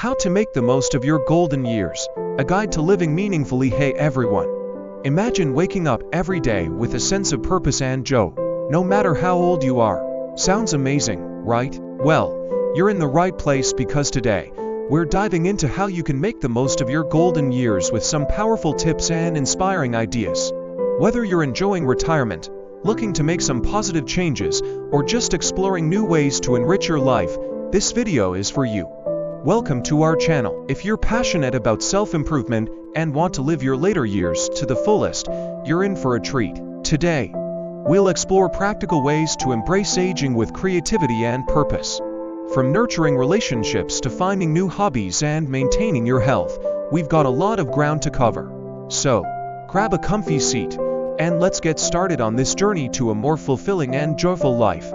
How to make the most of your golden years. A guide to living meaningfully. Hey everyone. Imagine waking up every day with a sense of purpose and joy, no matter how old you are. Sounds amazing, right? Well, you're in the right place because today, we're diving into how you can make the most of your golden years with some powerful tips and inspiring ideas. Whether you're enjoying retirement, looking to make some positive changes, or just exploring new ways to enrich your life, this video is for you. Welcome to our channel. If you're passionate about self-improvement and want to live your later years to the fullest, you're in for a treat. Today, we'll explore practical ways to embrace aging with creativity and purpose. From nurturing relationships to finding new hobbies and maintaining your health, we've got a lot of ground to cover. So, grab a comfy seat, and let's get started on this journey to a more fulfilling and joyful life.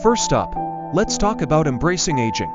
First up, let's talk about embracing aging.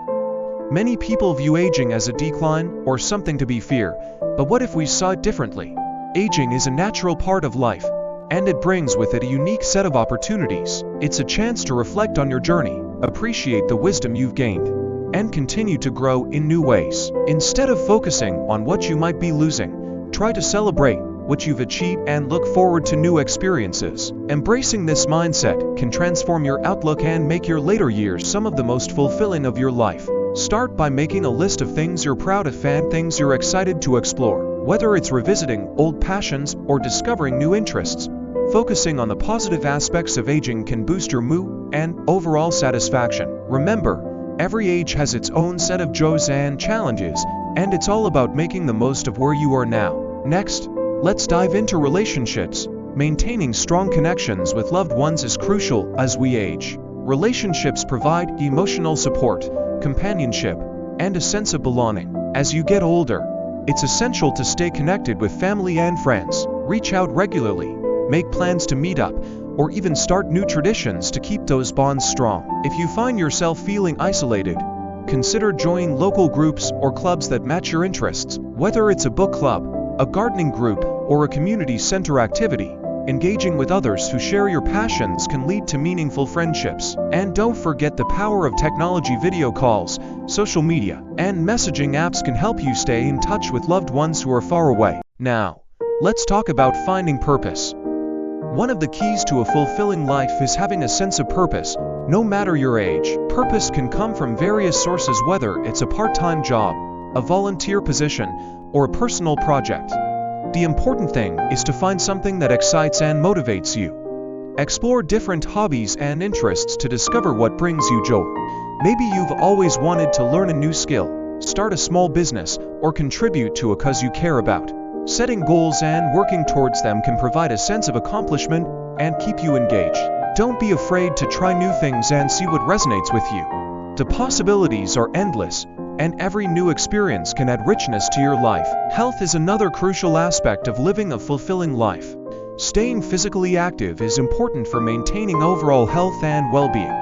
Many people view aging as a decline or something to be feared, but what if we saw it differently? Aging is a natural part of life, and it brings with it a unique set of opportunities. It's a chance to reflect on your journey, appreciate the wisdom you've gained, and continue to grow in new ways. Instead of focusing on what you might be losing, try to celebrate what you've achieved and look forward to new experiences. Embracing this mindset can transform your outlook and make your later years some of the most fulfilling of your life. Start by making a list of things you're proud of and things you're excited to explore. Whether it's revisiting old passions or discovering new interests, focusing on the positive aspects of aging can boost your mood and overall satisfaction. Remember, every age has its own set of joys and challenges, and it's all about making the most of where you are now. Next, let's dive into relationships. Maintaining strong connections with loved ones is crucial as we age. Relationships provide emotional support, companionship, and a sense of belonging. As you get older, it's essential to stay connected with family and friends. Reach out regularly, make plans to meet up, or even start new traditions to keep those bonds strong. If you find yourself feeling isolated, consider joining local groups or clubs that match your interests. Whether it's a book club, a gardening group, or a community center activity, engaging with others who share your passions can lead to meaningful friendships. And don't forget the power of technology. Video calls, social media, and messaging apps can help you stay in touch with loved ones who are far away. Now, let's talk about finding purpose. One of the keys to a fulfilling life is having a sense of purpose, no matter your age. Purpose can come from various sources, whether it's a part-time job, a volunteer position, or a personal project. The important thing is to find something that excites and motivates you. Explore different hobbies and interests to discover what brings you joy. Maybe you've always wanted to learn a new skill, start a small business, or contribute to a cause you care about. Setting goals and working towards them can provide a sense of accomplishment and keep you engaged. Don't be afraid to try new things and see what resonates with you. The possibilities are endless, and every new experience can add richness to your life. Health is another crucial aspect of living a fulfilling life. Staying physically active is important for maintaining overall health and well-being.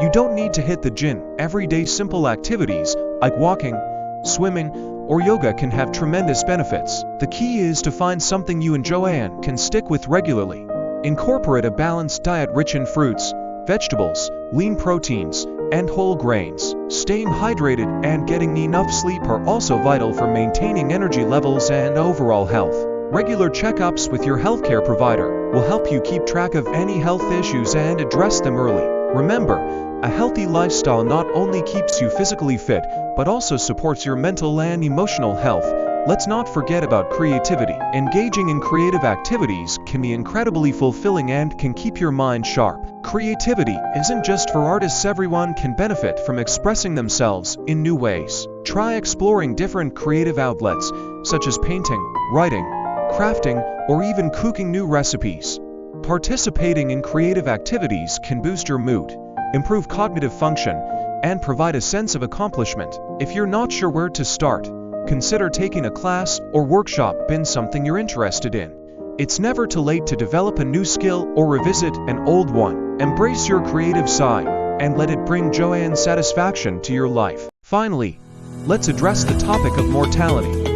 You don't need to hit the gym. Everyday simple activities like walking, swimming, or yoga can have tremendous benefits. The key is to find something you enjoy and can stick with regularly. Incorporate a balanced diet rich in fruits, vegetables, lean proteins, and whole grains. Staying hydrated and getting enough sleep are also vital for maintaining energy levels and overall health. Regular checkups with your healthcare provider will help you keep track of any health issues and address them early. Remember, a healthy lifestyle not only keeps you physically fit, but also supports your mental and emotional health. Let's not forget about creativity. Engaging in creative activities can be incredibly fulfilling and can keep your mind sharp. Creativity isn't just for artists. Everyone can benefit from expressing themselves in new ways. Try exploring different creative outlets, such as painting, writing, crafting, or even cooking new recipes. Participating in creative activities can boost your mood, improve cognitive function, and provide a sense of accomplishment. If you're not sure where to start, consider taking a class or workshop in something you're interested in. It's never too late to develop a new skill or revisit an old one. Embrace your creative side and let it bring joy and satisfaction to your life. Finally, let's address the topic of mortality.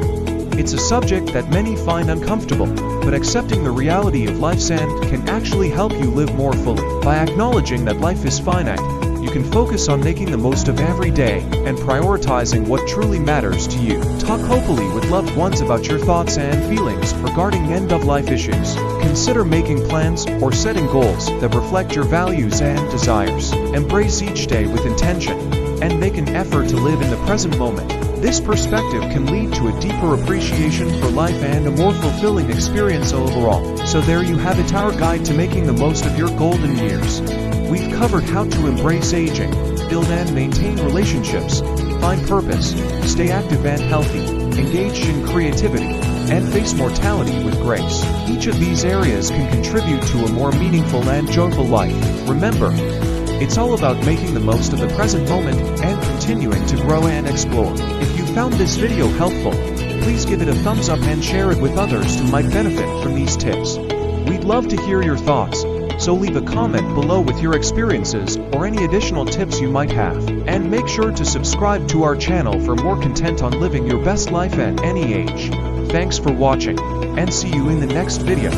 It's a subject that many find uncomfortable, but accepting the reality of life's end can actually help you live more fully. By acknowledging that life is finite, you can focus on making the most of every day and prioritizing what truly matters to you. Talk hopefully with loved ones about your thoughts and feelings regarding end-of-life issues. Consider making plans or setting goals that reflect your values and desires. Embrace each day with intention and make an effort to live in the present moment. This perspective can lead to a deeper appreciation for life and a more fulfilling experience overall. So there you have it, our guide to making the most of your golden years. We've covered how to embrace aging, build and maintain relationships, find purpose, stay active and healthy, engage in creativity, and face mortality with grace. Each of these areas can contribute to a more meaningful and joyful life. Remember, it's all about making the most of the present moment and continuing to grow and explore. If you found this video helpful, please give it a thumbs up and share it with others who might benefit from these tips. We'd love to hear your thoughts, so leave a comment below with your experiences or any additional tips you might have. And make sure to subscribe to our channel for more content on living your best life at any age. Thanks for watching, and see you in the next video.